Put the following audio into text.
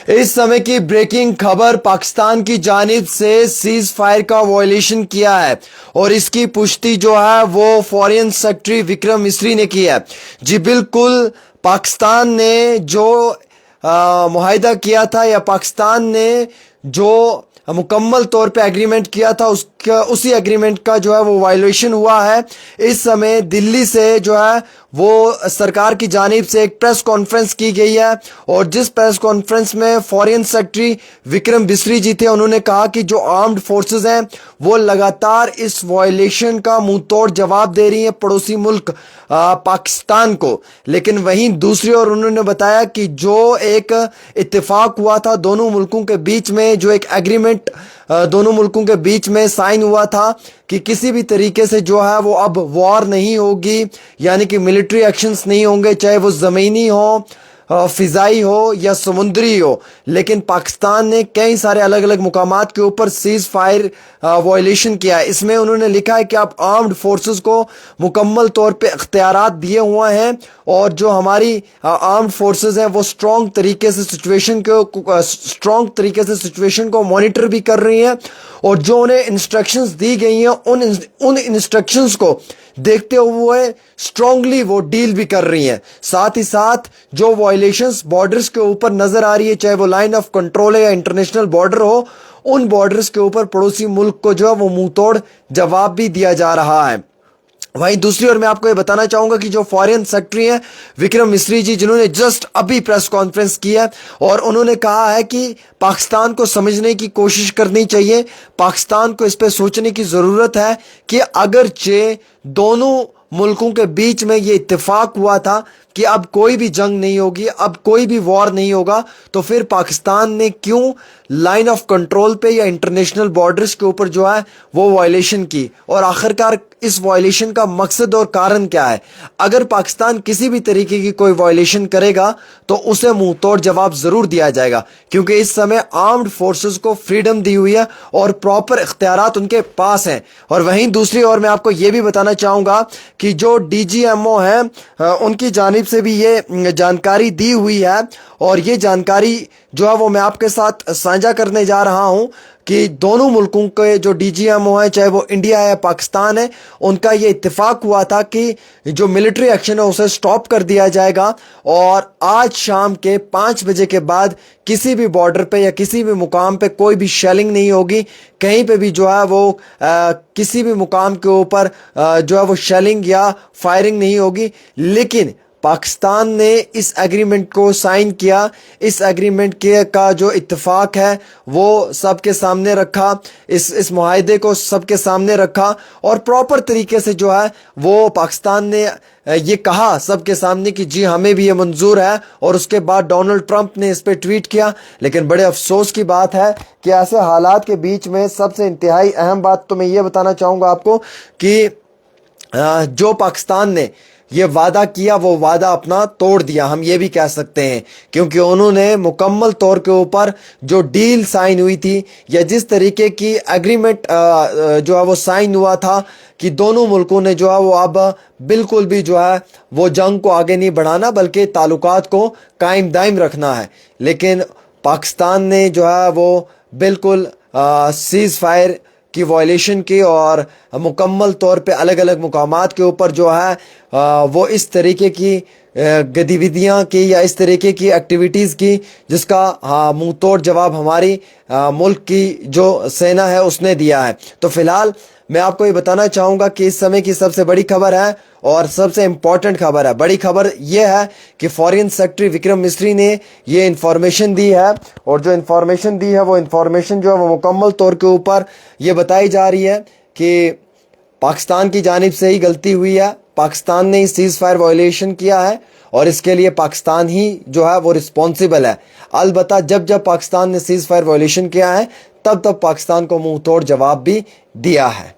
इस समय की ब्रेकिंग खबर, पाकिस्तान की जानिब से सीज फायर का वायलेशन किया है और इसकी पुष्टि जो है वो फॉरेन सेक्रेटरी विक्रम मिस्री ने की है। जी बिल्कुल, पाकिस्तान ने जो मुआहिदा किया था या पाकिस्तान ने जो मुकम्मल तौर पे एग्रीमेंट किया था उसी एग्रीमेंट का जो है वो वायलेशन हुआ है। इस समय दिल्ली से जो है वो सरकार की जानिब से एक प्रेस कॉन्फ्रेंस की गई है और जिस प्रेस कॉन्फ्रेंस में फॉरेन सेक्रेटरी विक्रम मिस्री जी थे, उन्होंने कहा कि जो आर्म्ड फोर्सेस हैं वो लगातार इस वायलेशन का मुंह तोड़ जवाब दे रही हैं पड़ोसी मुल्क पाकिस्तान को। लेकिन वहीं दूसरी ओर उन्होंने बताया कि जो एक इत्तेफाक हुआ था दोनों मुल्कों के बीच में, जो एक एग्रीमेंट दोनों मुल्कों के बीच में साइन हुआ था कि किसी भी तरीके से जो है वो अब वॉर नहीं होगी, यानी कि मिलिट्री एक्शंस नहीं होंगे, चाहे वो ज़मीनी हो, फिजाई हो या समुद्री हो। लेकिन पाकिस्तान ने कई सारे अलग अलग मुकामात के ऊपर सीज फायर वायलेशन किया है। इसमें उन्होंने लिखा है कि आप आर्म्ड फोर्सेस को मुकम्मल तौर पे इख्तियारात दिए हुए हैं और जो हमारी आर्म्ड फोर्सेस हैं वो स्ट्रॉन्ग तरीके से सिचुएशन को मॉनिटर भी कर रही हैं और जो उन्हें इंस्ट्रक्शंस दी गई हैं उन इंस्ट्रक्शंस को देखते हुए स्ट्रांगली वो डील भी कर रही हैं। साथ ही साथ जो वायलेशंस बॉर्डर्स के ऊपर नजर आ रही है, चाहे वो लाइन ऑफ कंट्रोल है या इंटरनेशनल बॉर्डर हो, उन बॉर्डर्स के ऊपर पड़ोसी मुल्क को जो है वो मुंह तोड़ जवाब भी दिया जा रहा है। वहीं दूसरी ओर मैं आपको ये बताना चाहूंगा कि जो फॉरेन सेक्रेटरी हैं विक्रम मिस्री जी, जिन्होंने जस्ट अभी प्रेस कॉन्फ्रेंस की है और उन्होंने कहा है कि पाकिस्तान को समझने की कोशिश करनी चाहिए, पाकिस्तान को इस पे सोचने की जरूरत है कि अगरचे दोनों मुल्कों के बीच में ये इत्तेफाक हुआ था कि अब कोई भी जंग नहीं होगी, अब कोई भी वॉर नहीं होगा, तो फिर पाकिस्तान ने क्यों लाइन ऑफ कंट्रोल पे या इंटरनेशनल बॉर्डर्स के ऊपर जो है वो वायलेशन की, और आखिरकार इस वायलेशन का मकसद और कारण क्या है। अगर पाकिस्तान किसी भी तरीके की कोई वायलेशन करेगा तो उसे मुंह तोड़ जवाब जरूर दिया जाएगा, क्योंकि इस समय आर्म्ड फोर्सेस को फ्रीडम दी हुई है और प्रॉपर इख्तियारात उनके पास हैं। और वहीं दूसरी ओर मैं आपको यह भी बताना चाहूंगा कि जो DGMO है उनकी जानिब से भी ये जानकारी दी हुई है और ये जानकारी जो है वो मैं आपके साथ साझा करने जा रहा हूं कि दोनों मुल्कों के जो DGMO है, चाहे वो इंडिया है या पाकिस्तान है, उनका ये इत्तेफाक हुआ था कि जो मिलिट्री एक्शन है उसे स्टॉप कर दिया जाएगा और आज शाम के 5 बजे के बाद किसी भी बॉर्डर पे या किसी भी मुकाम पे कोई भी शेलिंग नहीं होगी, कहीं पे भी जो है वो किसी भी मुकाम के ऊपर जो है वो शेलिंग या फायरिंग नहीं होगी। लेकिन पाकिस्तान ने इस एग्रीमेंट को साइन किया, इस एग्रीमेंट के का जो इत्तेफाक है वो सबके सामने रखा, इस मुआहिदे को सबके सामने रखा और प्रॉपर तरीके से जो है वो पाकिस्तान ने ये कहा सबके सामने कि जी हमें भी ये मंजूर है। और उसके बाद डोनाल्ड ट्रंप ने इस पे ट्वीट किया। लेकिन बड़े अफसोस की बात है कि ऐसे हालात के बीच में सबसे इंतहाई अहम बात तो मैं ये बताना चाहूँगा आपको कि जो पाकिस्तान ने ये वादा किया वो वादा अपना तोड़ दिया, हम ये भी कह सकते हैं, क्योंकि उन्होंने मुकम्मल तौर के ऊपर जो डील साइन हुई थी या जिस तरीके की एग्रीमेंट जो है वो साइन हुआ था कि दोनों मुल्कों ने जो है वो अब बिल्कुल भी जो है वो जंग को आगे नहीं बढ़ाना बल्कि ताल्लुकात को कायम दायम रखना है। लेकिन पाकिस्तान ने जो है वो बिल्कुल सीज फायर की वायलेशन की और मुकम्मल तौर पे अलग अलग मुकामात के ऊपर जो है वो इस तरीके की गतिविधियां की या इस तरीके की एक्टिविटीज़ की जिसका मुंह तोड़ जवाब हमारी मुल्क की जो सेना है उसने दिया है। तो फिलहाल मैं आपको ये बताना चाहूँगा कि इस समय की सबसे बड़ी खबर है और सबसे इम्पॉर्टेंट खबर है, बड़ी खबर यह है कि फॉरेन सेक्रेटरी विक्रम मिस्री ने ये इन्फॉर्मेशन दी है और जो इन्फॉर्मेशन दी है वो इन्फॉर्मेशन जो है वो मुकम्मल तौर के ऊपर ये बताई जा रही है कि पाकिस्तान की जानिब से ही गलती हुई है, पाकिस्तान ने सीज फायर वायलेशन किया है और इसके लिए पाकिस्तान ही जो है वो रिस्पॉन्सिबल है। अलबत्ता जब जब पाकिस्तान ने सीज फायर वायलेशन किया है तब तब पाकिस्तान को मुंह तोड़ जवाब भी दिया है।